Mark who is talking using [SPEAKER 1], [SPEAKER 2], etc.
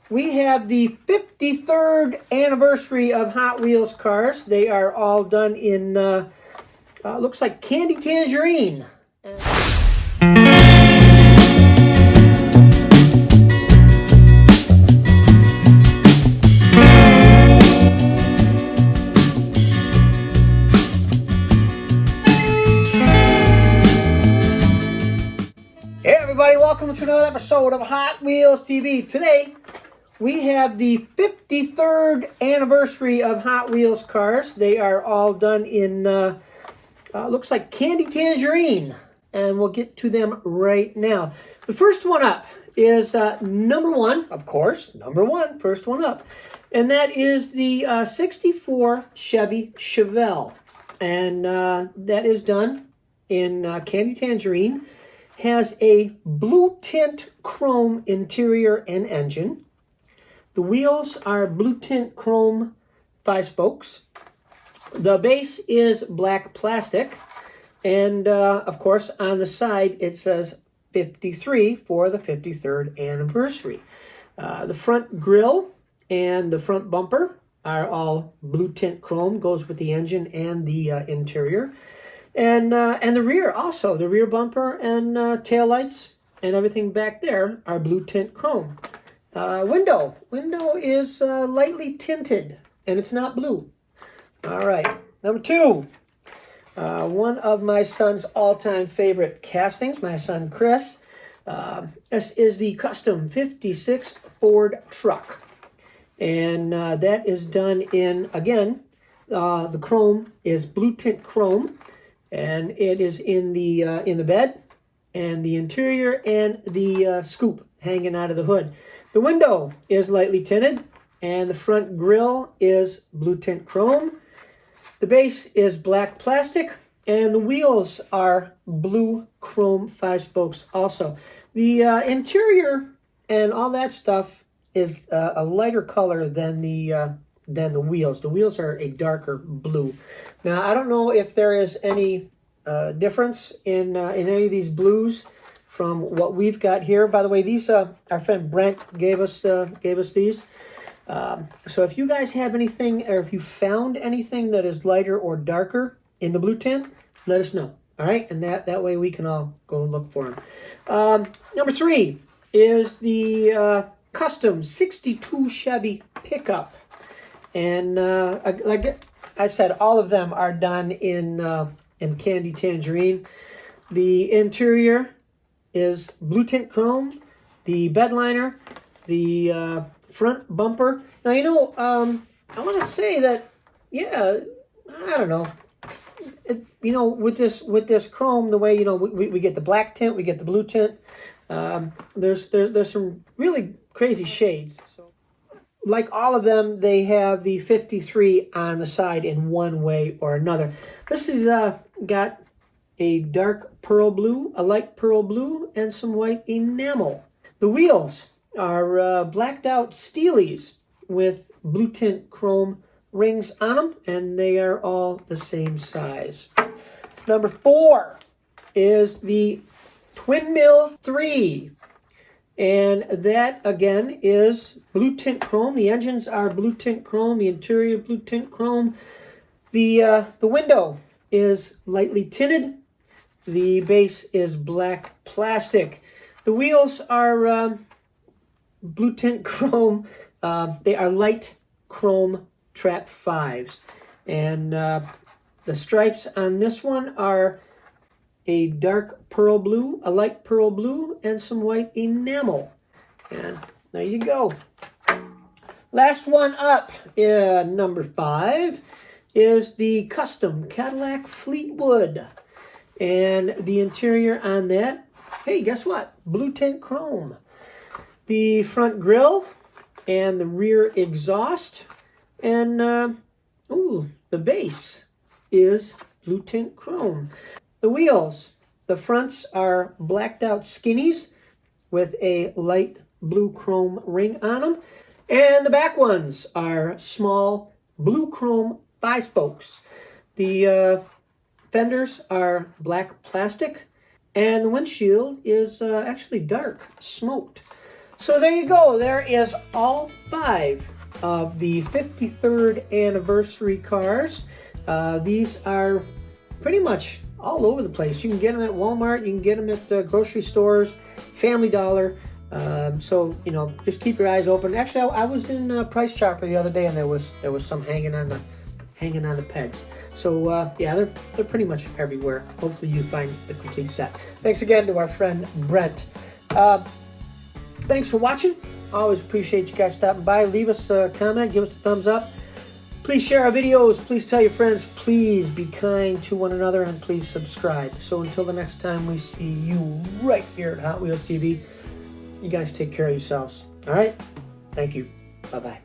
[SPEAKER 1] we have the 53rd anniversary of Hot Wheels cars. They are all done in, looks like candy tangerine. Hey everybody, welcome to another episode of Hot Wheels TV. Today, we have the 53rd anniversary of Hot Wheels cars. They are all done in, looks like candy tangerine. And we'll get to them right now. The first one up is number one, of course, number one, first one up. And that is the 64 Chevy Chevelle. And that is done in candy tangerine. Has a blue tint chrome interior and engine. The wheels are blue tint chrome 5-spokes. The base is black plastic. And, of course, on the side it says 53 for the 53rd anniversary. The front grille and the front bumper are all blue tint chrome. Goes with the engine and the interior. And the rear also, the rear bumper and taillights and everything back there are blue tint chrome. Window is lightly tinted and it's not blue. All right, number two, one of my son's all-time favorite castings, my son Chris. This is the custom 56 Ford truck. And that is done in, again, the chrome is blue tint chrome. And it is in the bed and the interior and the scoop hanging out of the hood. The window is lightly tinted and the front grille is blue tint chrome. The base is black plastic and the wheels are blue chrome 5-spokes also. The interior and all that stuff is a lighter color than the wheels. The wheels are a darker blue. Now, I don't know if there is any difference in any of these blues from what we've got here. By the way, these our friend Brent gave us these. So if you guys have anything, or if you found anything that is lighter or darker in the blue tint, let us know. All right, and that way we can all go look for them. Number three is the custom 62 Chevy pickup. And like I said, all of them are done in candy tangerine. The interior is blue tint chrome. The bed liner, the front bumper. Now, you know, I want to say that, yeah, I don't know. You know, with this chrome, the way, you know, we get the black tint, we get the blue tint. There's some really crazy shades. Like all of them, they have the 53 on the side in one way or another. This has got a dark pearl blue, a light pearl blue, and some white enamel. The wheels are blacked out steelies with blue tint chrome rings on them, and they are all the same size. Number four is the Twin Mill 3. And that, again, is blue tint chrome. The engines are blue tint chrome. The interior, blue tint chrome. The window is lightly tinted. The base is black plastic. The wheels are blue tint chrome. They are light chrome Trap 5s. And the stripes on this one are a dark pearl blue, a light pearl blue, and some white enamel. And there you go. Last one up, number 5, is the custom Cadillac Fleetwood. And the interior on that, hey, guess what? Blue tint chrome. The front grille and the rear exhaust. And, the base is blue tint chrome. The wheels, the fronts are blacked out skinnies with a light blue chrome ring on them. And the back ones are small blue chrome 5-spokes. The fenders are black plastic and the windshield is actually dark, smoked. So there you go. There is all 5 of the 53rd anniversary cars. These are pretty much all over the place. You can get them at Walmart. You can get them at grocery stores, Family Dollar. So, you know, just keep your eyes open. Actually, I was in Price Chopper the other day, and there was some hanging on the pegs. So, yeah, they're pretty much everywhere. Hopefully you find the complete set. Thanks again to our friend Brent. Thanks for watching. Always appreciate you guys stopping by. Leave us a comment. Give us a thumbs up. Please share our videos. Please tell your friends. Please be kind to one another. And please subscribe. So until the next time we see you right here at Hot Wheels TV, you guys take care of yourselves. All right? Thank you. Bye-bye.